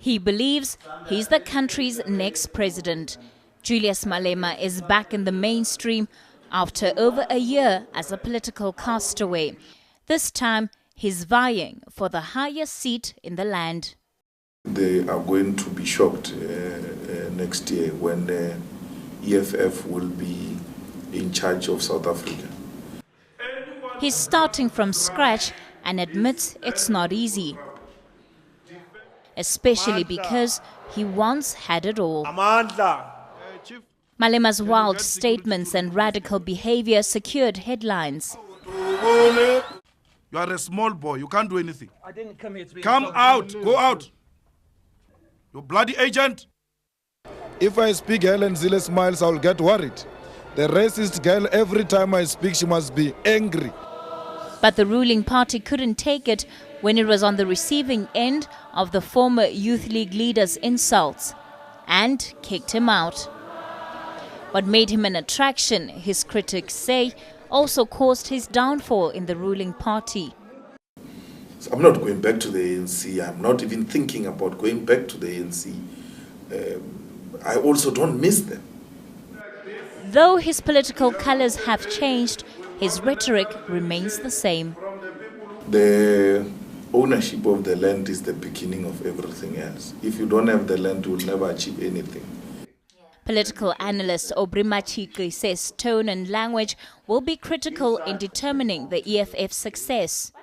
He believes he's the country's next president. Julius Malema is back in the mainstream after over a year as a political castaway. This time, he's vying for the highest seat in the land. They are going to be shocked next year when the EFF will be in charge of South Africa. He's starting from scratch and admits it's not easy, especially because he once had it all. Malema's wild statements and radical behavior secured headlines. You are a small boy, you can't do anything. I didn't come here to be. Come out, go out. You bloody agent. If I speak Helen Zille smiles, I'll get worried. The racist girl, every time I speak, she must be angry. But the ruling party couldn't take it when it was on the receiving end of the former Youth League leader's insults and kicked him out. What made him an attraction, his critics say, also caused his downfall in the ruling party. So I'm not going back to the ANC. I'm not even thinking about going back to the ANC. I also don't miss them. Though his political colors have changed, his rhetoric remains the same. The ownership of the land is the beginning of everything else. If you don't have the land, you will never achieve anything. Political analyst Obri Machiki says tone and language will be critical in determining the EFF's success.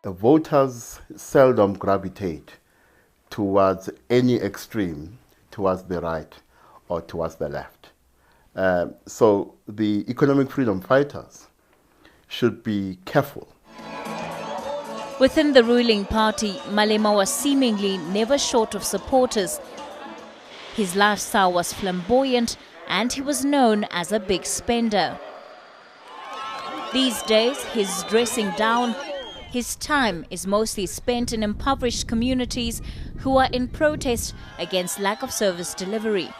The voters seldom gravitate towards any extreme, towards the right or towards the left. So the economic freedom fighters should be careful. Within the ruling party, Malema was seemingly never short of supporters. His lifestyle was flamboyant and he was known as a big spender. These days, he's dressing down. His time is mostly spent in impoverished communities who are in protest against lack of service delivery.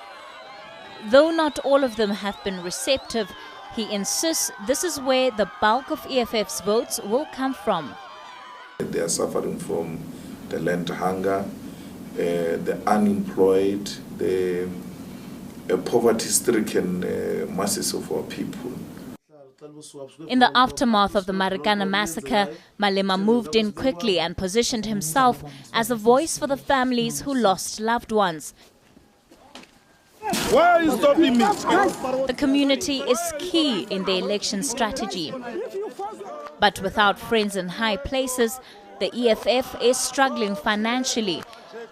Though not all of them have been receptive, he insists this is where the bulk of EFF's votes will come from. They are suffering from the land hunger, the unemployed, the poverty-stricken masses of our people. In the aftermath of the Marikana massacre, Malema moved in quickly and positioned himself as a voice for the families who lost loved ones. Why are you stopping me? The community is key in the election strategy. But without friends in high places, the EFF is struggling financially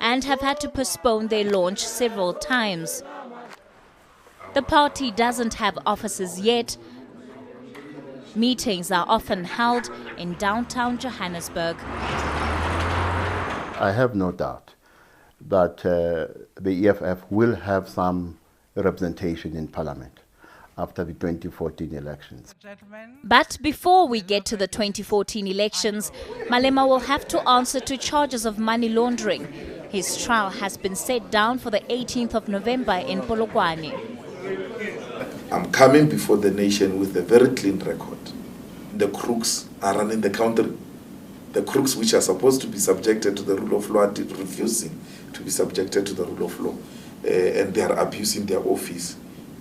and have had to postpone their launch several times. The party doesn't have offices yet. Meetings are often held in downtown Johannesburg. I have no doubt that the EFF will have some representation in Parliament after the 2014 elections. But before we get to the 2014 elections, Malema will have to answer to charges of money laundering. His trial has been set down for the 18th of November in Polokwane. I'm coming before the nation with a very clean record. The crooks are running the country. The crooks which are supposed to be subjected to the rule of law are refusing to be subjected to the rule of law. And they are abusing their office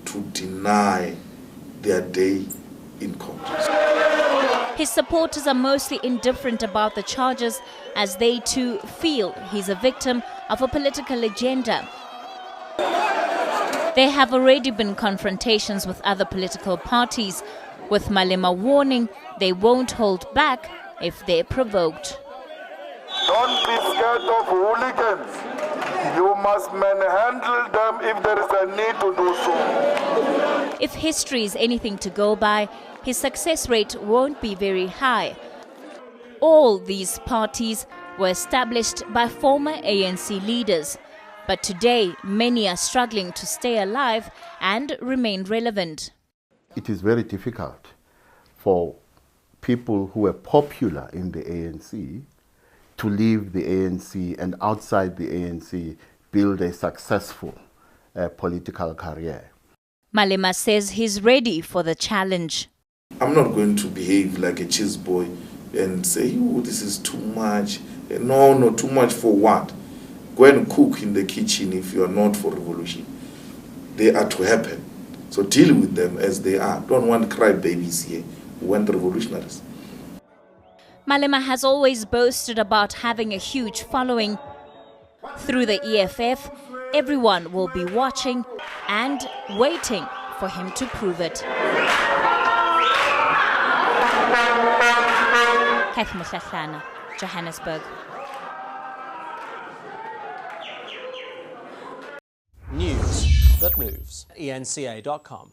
to deny their day in court. His supporters are mostly indifferent about the charges as they too feel he's a victim of a political agenda. There have already been confrontations with other political parties, with Malema warning they won't hold back if they're provoked. Don't be scared of hooligans. You must manhandle them if there is a need to do so. If history is anything to go by, his success rate won't be very high. All these parties were established by former ANC leaders. But today, many are struggling to stay alive and remain relevant. It is very difficult for people who were popular in the ANC to leave the ANC and outside the ANC build a successful political career. Malema says he's ready for the challenge. I'm not going to behave like a cheese boy and say, oh, this is too much. No, too much for what? go and cook in the kitchen if you are not for revolution. They are to happen. So deal with them as they are. Don't want cry babies here. We want revolutionaries. Malema has always boasted about having a huge following. Through the EFF, everyone will be watching and waiting for him to prove it. Cathy Mohlahlana, Johannesburg. News that moves. eNCA.com.